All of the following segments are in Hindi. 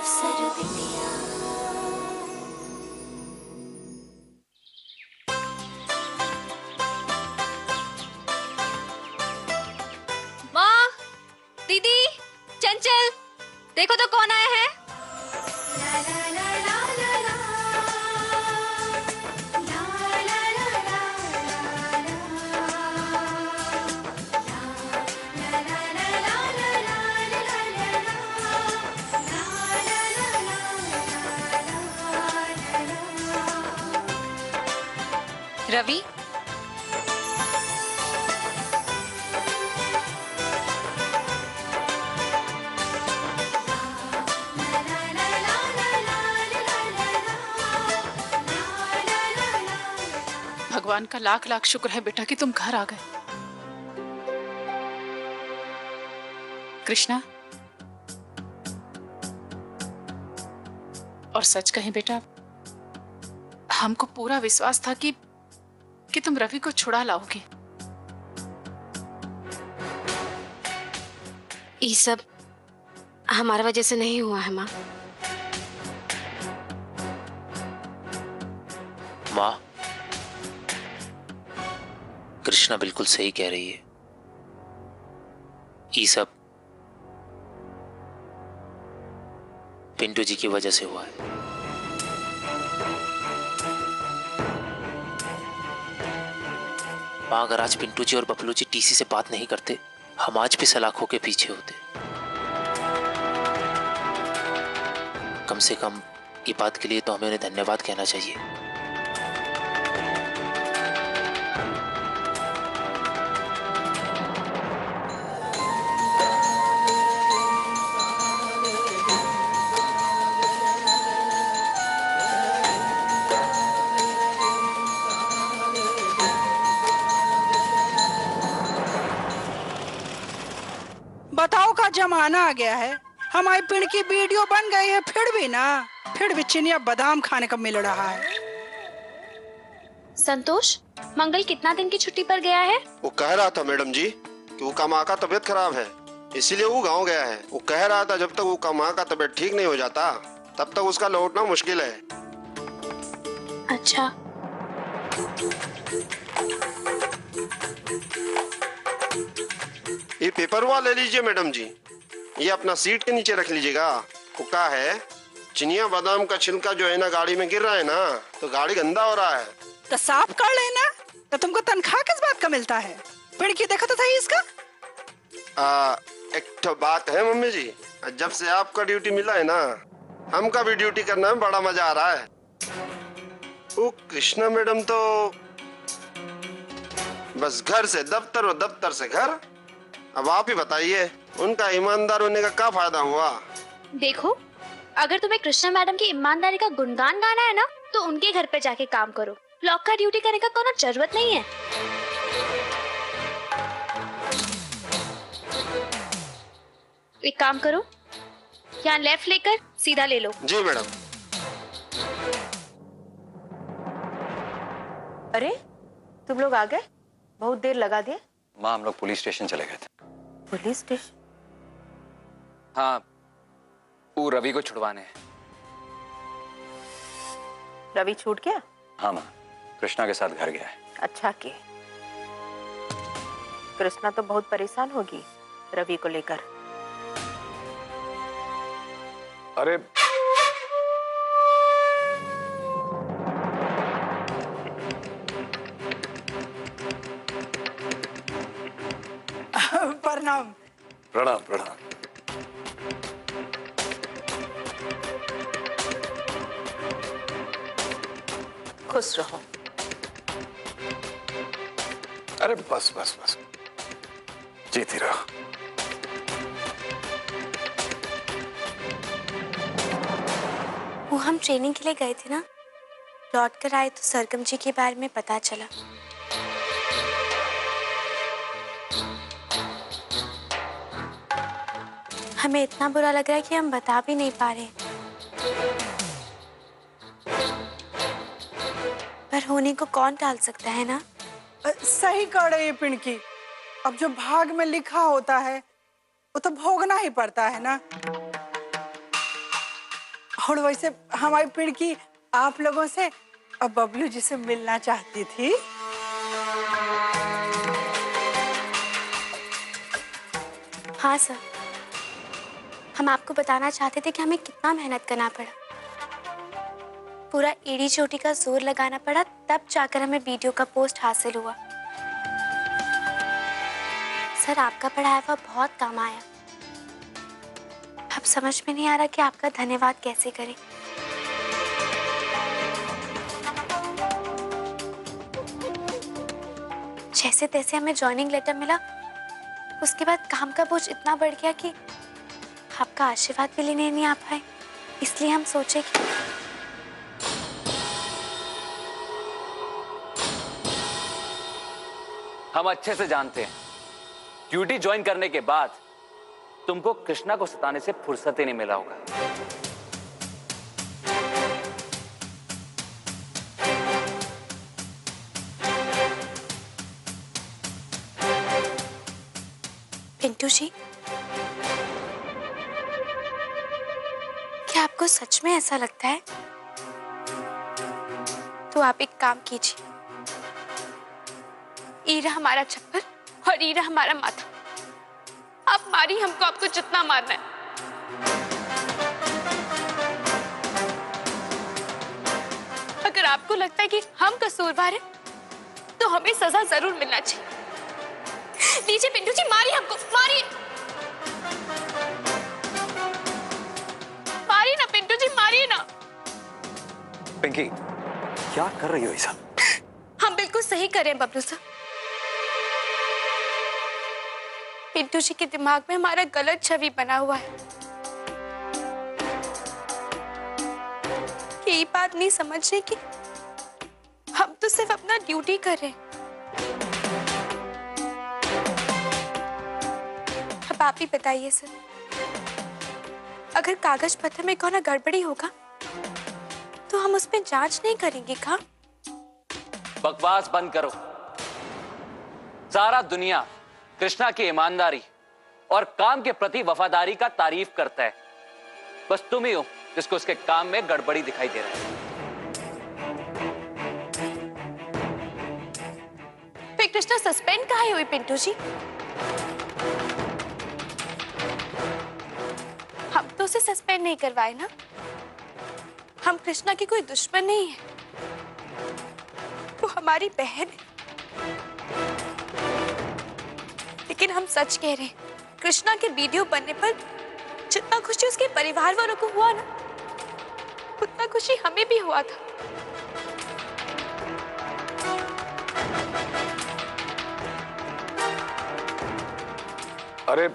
अफसर बिटिया। माँ, दीदी, चंचल, देखो तो कौन आया है। रवि, भगवान का लाख लाख शुक्र है बेटा कि तुम घर आ गए। कृष्णा, और सच कहें बेटा, हमको पूरा विश्वास था कि तुम रवि को छुड़ा लाओगे। ये सब हमारा वजह से नहीं हुआ है माँ। माँ, कृष्णा बिल्कुल सही कह रही है। ये सब पिंटू जी की वजह से हुआ है। माँ, अगर आज पिंटू जी और बबलू जी टीसी से बात नहीं करते, हम आज भी सलाखों के पीछे होते। कम से कम ये बात के लिए तो हमें उन्हें धन्यवाद कहना चाहिए। बताओ का जमाना आ गया है। हमारी पिंड की वीडियो बन गई है, फिर भी चिनिया बादाम खाने का मिल रहा है। संतोष, मंगल कितना दिन की छुट्टी पर गया है? वो कह रहा था मैडम जी कि वो का माँ का तबीयत खराब है, इसीलिए वो गांव गया है। वो कह रहा था जब तक वो का माँ का तबीयत ठीक नहीं हो जाता तब तक उसका लौटना मुश्किल है। अच्छा। ये पेपर हुआ ले लीजिए मैडम जी, ये अपना सीट के नीचे रख लीजिएगा। वो का है, चिनिया बादाम का छिलका जो है ना गाड़ी में गिर रहा है ना, तो गाड़ी गंदा हो रहा है। तो साफ कर लेना। तो तुमको तनख्वाह किस बात का मिलता है? पिंड की देखा तो था इसका। एक तो बात है मम्मी जी, जब से आपका ड्यूटी मिला है ना, हमका भी ड्यूटी करने में बड़ा मजा आ रहा है। वो कृष्णा मैडम तो बस घर से दफ्तर और दफ्तर से घर। अब आप ही बताइए, उनका ईमानदार होने का क्या फायदा हुआ? देखो, अगर तुम्हें कृष्णा मैडम की ईमानदारी का गुणगान गाना है ना, तो उनके घर पे जाके काम करो। ब्लॉक का ड्यूटी करने का कोई जरूरत नहीं है। एक काम करो, यहाँ लेफ्ट लेकर सीधा ले लो। जी मैडम। अरे, तुम लोग आ गए? बहुत देर लगा दिए। माँ, हम लोग पुलिस स्टेशन चले गए थे। Police station? हाँ, वो रवि को छुड़वाने। रवि छूट गया? हाँ माँ, कृष्णा के साथ घर गया है। अच्छा की। कृष्णा तो बहुत परेशान होगी रवि को लेकर। अरे प्रणाम। प्रणाम प्रणाम। खुश रहो। अरे बस बस बस, जीती रहो। वो हम ट्रेनिंग के लिए गए थे ना, लौट कर आए तो सरगम जी के बारे में पता चला। हमें इतना बुरा लग रहा है कि हम बता भी नहीं पा रहे, पर होने को कौन टाल सकता है ना। सही कह रही है पिंकी। अब जो भाग में लिखा होता है वो तो भोगना ही पड़ता है ना। और वैसे हमारी पिड़की आप लोगों से और बबलू जी से मिलना चाहती थी। हाँ सर, हम आपको बताना चाहते थे कि हमें कितना मेहनत करना पड़ा, पूरा एड़ी चोटी का जोर लगाना पड़ा, तब जाकर हमें वीडियो का पोस्ट हासिल हुआ। सर, आपका पढ़ाया हुआ बहुत काम आया। अब समझ में नहीं आ रहा कि आपका धन्यवाद कैसे करें। जैसे तैसे हमें ज्वाइनिंग लेटर मिला, उसके बाद काम का बोझ इतना बढ़ गया कि आपका आशीर्वाद भी लेने नहीं आ पाए, इसलिए हम सोचे कि हम अच्छे से जानते हैं ड्यूटी ज्वाइन करने के बाद तुमको कृष्णा को सताने से फुर्सत ही नहीं मिला होगा। पिंटू जी, क्या आपको सच में ऐसा लगता है? तो आप एक काम कीजिए, ईरा हमारा छप्पर और ईरा हमारा माथा। आप मारी हमको, आपको जितना मारना है। अगर आपको लगता है कि हम कसूरवार हैं, तो हमें सजा जरूर मिलना चाहिए। लीजिए पिंटू जी, मारिए हमको, मारिए। मारिए ना पिंटू जी, मारिए ना। पिंकी, क्या कर रही हो ऐसा? हम बिल्कुल सही कर रहे हैं बबलू सर। पिंटू जी के दिमाग में हमारा गलत छवि बना हुआ है। ये बात नहीं समझ रहे कि हम तो सिर्फ अपना ड्यूटी कर रहे हैं। अब आप ही बताइए सर, अगर कागज पत्र में कोई गड़बड़ी होगा तो हम उस पर जांच नहीं करेंगे क्या? बकवास बंद करो। सारा दुनिया कृष्णा की ईमानदारी और काम के प्रति वफादारी का तारीफ करता है, बस तुम ही हो जिसको उसके काम में गड़बड़ी दिखाई दे रहा है। फिर कृष्णा सस्पेंड काहे हुई पिंटू जी? हम तो उसे सस्पेंड नहीं करवाए ना। हम कृष्णा की कोई दुश्मन नहीं है, वो हमारी बहन है। लेकिन हम सच कह रहे हैं, कृष्णा के वीडियो बनने पर जितना खुशी उसके परिवार वालों को हुआ ना, उतना खुशी हमें भी हुआ था। अरे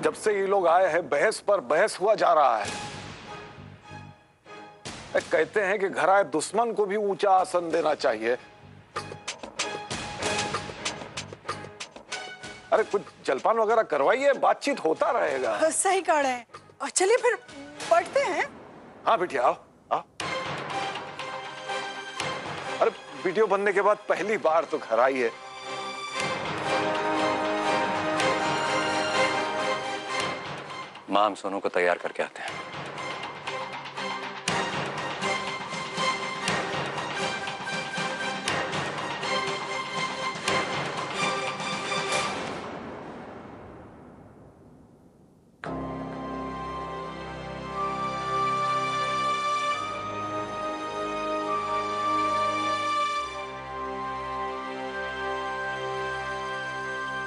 जब से ये लोग आए हैं बहस पर बहस हुआ जा रहा है। कहते हैं कि घर आए दुश्मन को भी ऊंचा आसन देना चाहिए। अरे कुछ जलपान वगैरह करवाइए, बातचीत होता रहेगा। सही कह रहे हैं। और चलिए फिर पढ़ते हैं। हाँ बिटिया, आओ आओ। अरे वीडियो बनने के बाद पहली बार तो घर आई है। मां, हम सोनू को तैयार करके आते हैं।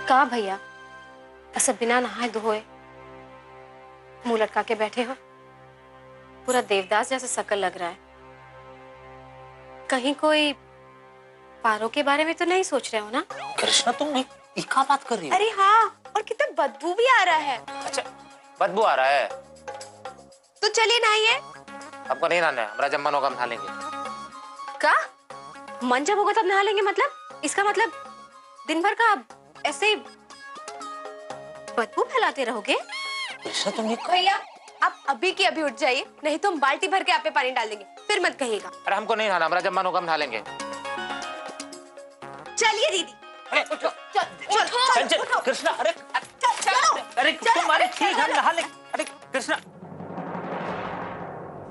कहा भैया, ऐसा बिना नहाए धोए मुंह लटका के बैठे हो? पूरा देवदास जैसा शकल लग रहा है। कहीं कोई पारो के बारे में तो नहीं सोच रहे हो ना? कृष्णा, तुम क्या बात कर रही हो? अरे हाँ, और कितना बदबू भी आ रहा है। अच्छा, बदबू आ रहा है तो चलिए नहाइए। आपको नहीं नहाना है, हमारा जब मन होगा हम नहा लेंगे। का मन जब होगा तब नहा लेंगे? मतलब इसका मतलब दिन भर का ऐसे बदबू फैलाते रहोगे? कृष्णा, तुम भैया, आप अभी की अभी उठ जाइए, नहीं तो हम बाल्टी भर के आप पे पानी डाल देंगे, फिर मत कहिएगा। अरे हमको नहीं नहाना, हमारा जब मन होगा हम नहा लेंगे। चलिए दीदी। अरे उठो, चल कृष्णा, अरे अरे तुम्हारे ठीक है, नहा ले। अरे कृष्णा,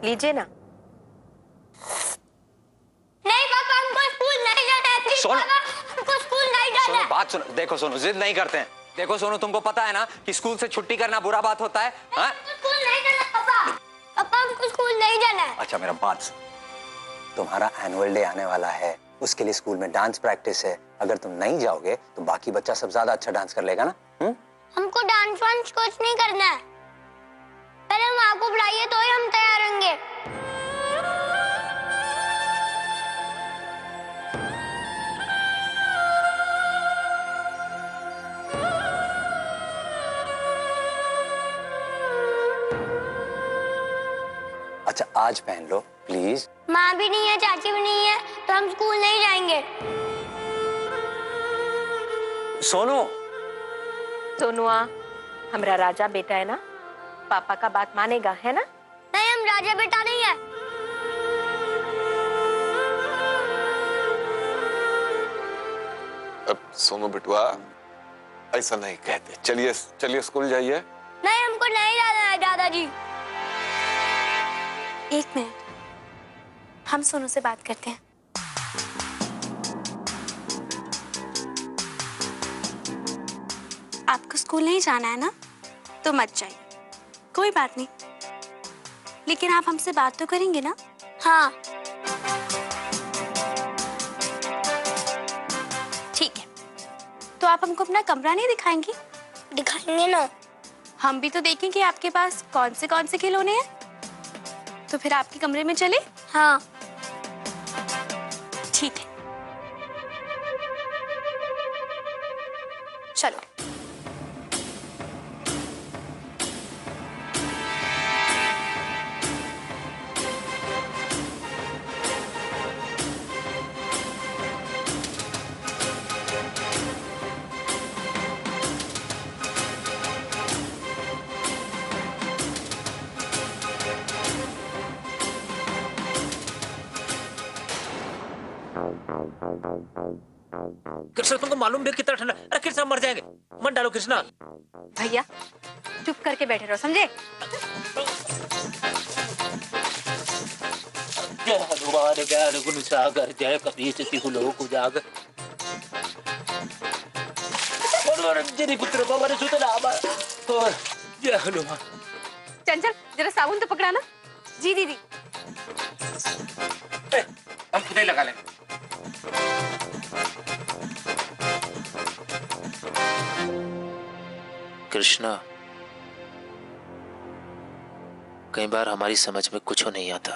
लीजिए ना। नहीं पापा, हमको स्कूल नहीं जाना है। प्लीज सोनू। पापा, हमको स्कूल नहीं जाना सोनू है। बात सुनो, देखो सोनू जिद नहीं करते हैं। देखो सोनू, तुमको पता है ना कि स्कूल से छुट्टी करना बुरा बात होता है। हाँ? हमको स्कूल नहीं जाना पापा। पापा हमको स्कूल नहीं जाना है। अच्छा मेरा बात सुन, तुम्हारा एनुअल डे आने वाला है, उसके लिए स्कूल में डांस प्रैक्टिस है। अगर तुम नहीं जाओगे तो बाकी बच्चा सब ज्यादा अच्छा डांस कर लेगा ना। हमको डांस वांस कुछ नहीं करना है। पहले हम आपको बुलाइए तो ही हम तैयार होंगे। अच्छा आज पहन लो प्लीज। माँ भी नहीं है, चाची भी नहीं है, तो हम स्कूल नहीं जाएंगे। सोनू। सोनुआ, हमारा राजा बेटा है ना, पापा का बात मानेगा, है ना? नहीं, हम राजा बेटा नहीं है। अब सोनू बिटुआ, ऐसा नहीं कहते। चलिए चलिए स्कूल जाइए। नहीं, हमको नहीं जाना है दादाजी। एक मिनट, हम सोनू से बात करते हैं। आपको स्कूल नहीं जाना है ना, तो मत जाइए, कोई बात नहीं। लेकिन आप हमसे बात तो करेंगे ना? हाँ ठीक है। तो आप हमको अपना कमरा नहीं दिखाएंगी? दिखाएंगे ना। हम भी तो देखेंगे आपके पास कौन से खिलौने हैं। तो फिर आपके कमरे में चले? हाँ ठीक है, चलो। कृष्णा तुमको मालूम भी है कितना ठंडा। अरे कृष्णा मर जाएंगे, मत डालो कृष्णा। भैया चुप करके बैठे रहो, समझे? जय हनुमान ज्ञान गुण सागर, जय कपीश तिहु लोक उजागर। मनोरंजनी पुत्र पवन सुत नामा। और जय हनुमान। चंचल जरा साबुन तो पकड़ा ना। जी दीदी। हम खुद ही लगा लेंगे। कृष्णा, कई बार हमारी समझ में कुछ नहीं आता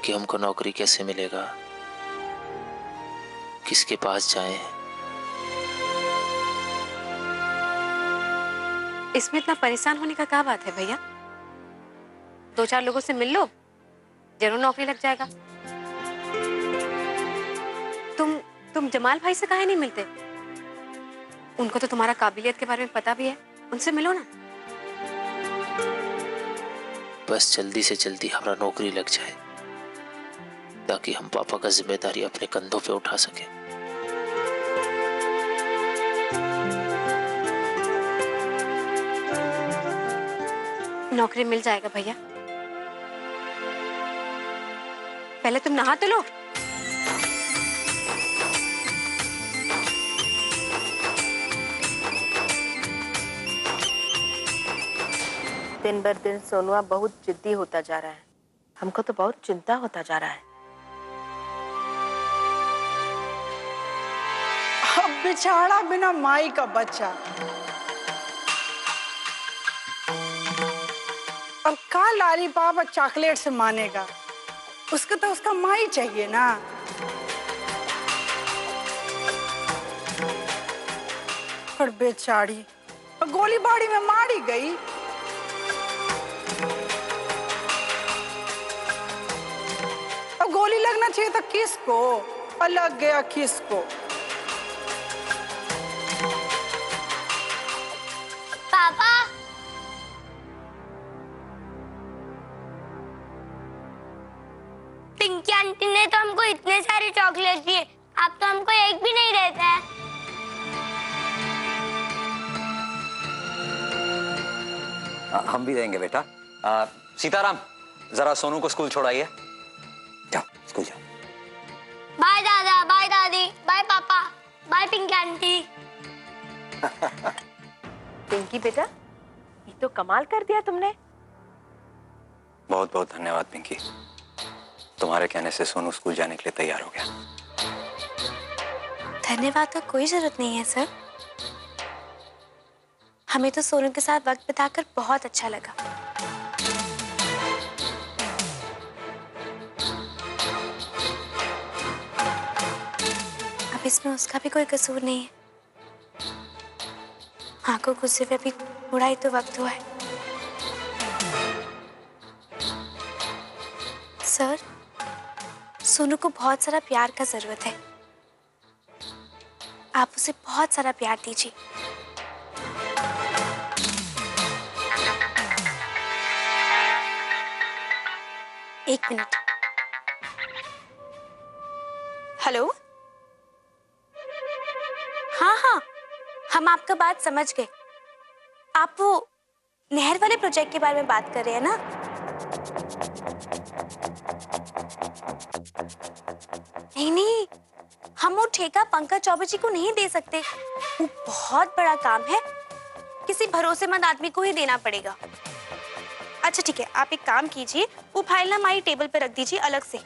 कि हमको नौकरी कैसे मिलेगा, किसके पास जाएं। इसमें इतना परेशान होने का क्या बात है भैया? 2-4 लोगों से मिल लो, जरूर नौकरी लग जाएगा। तुम जमाल भाई से काहे नहीं मिलते? उनको तो तुम्हारा काबिलियत के बारे में पता भी है, उनसे मिलो ना। बस जल्दी से जल्दी हमारा नौकरी लग जाए ताकि हम पापा का जिम्मेदारी अपने कंधों पे उठा सकें। नौकरी मिल जाएगा भैया, पहले तुम नहा तो लो। दिन बर दिन सोनुआ बहुत जिद्दी होता जा रहा है, हमको तो बहुत चिंता होता जा रहा है। अब बेचारा बिना माई का बच्चा, अब का लॉलीपॉप और चॉकलेट से मानेगा? उसको तो उसका माई चाहिए ना। और बेचारी गोलीबारी में मारी गई। अब गोली लगना चाहिए था किसको, और लग गया किसको? पापा, पिंकी आंटी ने तो हमको इतने सारे चॉकलेट दिए, आप तो हमको एक भी नहीं देते हैं। हम भी देंगे बेटा। सीताराम, जरा सोनू को स्कूल छोड़ाइए। जाओ स्कूल जाओ। बाय दादा, बाय दादी, बाय पापा, बाय पिंकी आंटी। पिंकी बेटा, ये तो कमाल कर दिया तुमने। बहुत बहुत धन्यवाद पिंकी, तुम्हारे कहने से सोनू स्कूल जाने के लिए तैयार हो गया। धन्यवाद का कोई जरूरत नहीं है सर, हमें तो सोनू के साथ वक्त बिताकर बहुत अच्छा लगा। अब इसमें उसका भी कोई कसूर नहीं है। हाँ को गुस्से पे भी थोड़ा ही तो वक्त हुआ है। सर, सोनू को बहुत सारा प्यार का जरूरत है, आप उसे बहुत सारा प्यार दीजिए। एक मिनट। हेलो, हाँ हाँ, हम आपका बात समझ गए। आप वो नहर वाले प्रोजेक्ट के बारे में बात कर रहे हैं ना? नहीं नहीं, हम वो ठेका पंकज चौबे जी को नहीं दे सकते, वो बहुत बड़ा काम है, किसी भरोसेमंद आदमी को ही देना पड़ेगा। अच्छा ठीक है, आप एक काम कीजिए, वो फाइल ना हमारी टेबल पे रख दीजिए अलग से,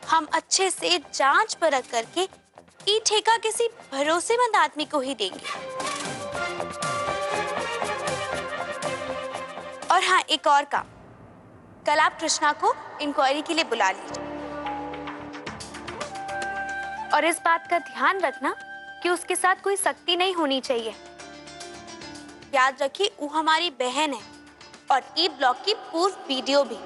हम अच्छे से जांच परख करके ये ठेका किसी भरोसेमंद आदमी को ही देंगे। और हाँ, एक और काम, कल आप कृष्णा को इंक्वायरी के लिए बुला लीजिए, और इस बात का ध्यान रखना कि उसके साथ कोई सख्ती नहीं होनी चाहिए। याद रखिए, वो हमारी बहन है, और ई ब्लॉक की पूर्व वीडियो भी।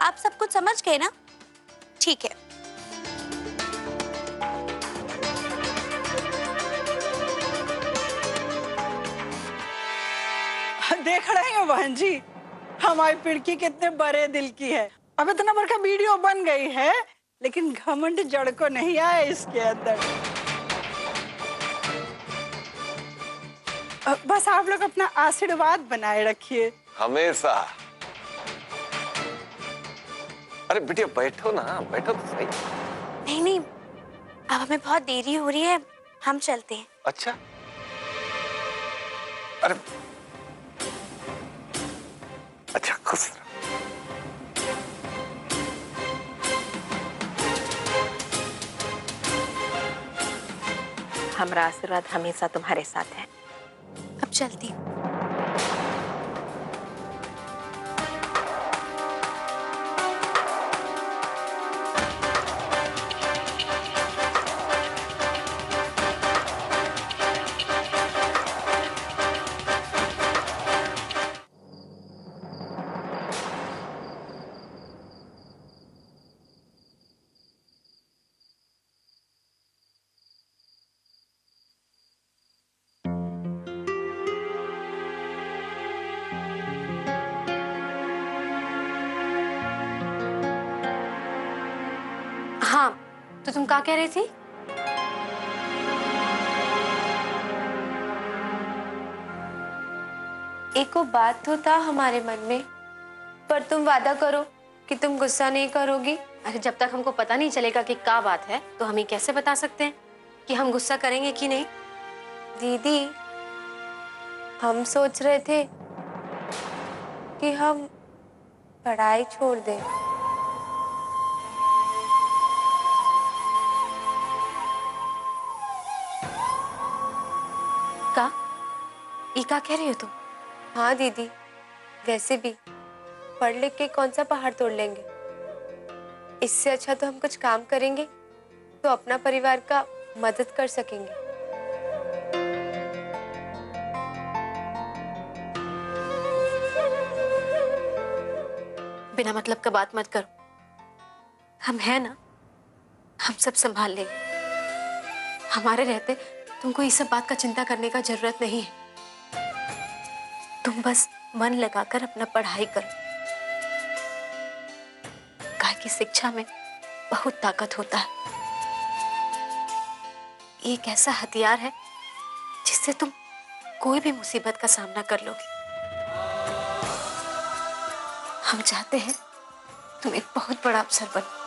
आप सब कुछ समझ गए ना? ठीक है। देख रहे हैं बहन जी, हमारी पिड़की कितने बड़े दिल की है। अब इतना बड़ा वीडियो बन गई है, लेकिन घमंड जड़ को नहीं आया इसके अंदर। बस आप लोग अपना आशीर्वाद बनाए रखिए हमेशा। अरे बिटिया बैठो ना, बैठो तो सही। नहीं नहीं, अब हमें बहुत देरी हो रही है, हम चलते हैं। अच्छा, अरे अच्छा, खुश रहो। हमारा आशीर्वाद हमेशा तुम्हारे साथ है। अब चलती हूँ। हाँ, तो तुम क्या कह रही थी? एको बात तो था हमारे मन में, पर तुम वादा करो कि तुम गुस्सा नहीं करोगी। अरे जब तक हमको पता नहीं चलेगा कि क्या बात है, तो हम ये कैसे बता सकते हैं कि हम गुस्सा करेंगे कि नहीं? दीदी, हम सोच रहे थे कि हम पढ़ाई छोड़ दें। का? ये क्या कह रही हो तुम? हाँ दीदी, वैसे भी पढ़ लिख के कौन सा पहाड़ तोड़ लेंगे, इससे अच्छा तो हम कुछ काम करेंगे तो अपना परिवार का मदद कर सकेंगे। बिना मतलब का बात मत करो, हम हैं ना, हम सब संभाल लेंगे। हमारे रहते तुमको इस सब बात का चिंता करने का जरूरत नहीं है। तुम बस मन लगाकर अपना पढ़ाई करो। गाय की शिक्षा में बहुत ताकत होता है। एक ऐसा हथियार है जिससे तुम कोई भी मुसीबत का सामना कर लोगे। हम चाहते हैं तुम एक बहुत बड़ा अफसर बनो।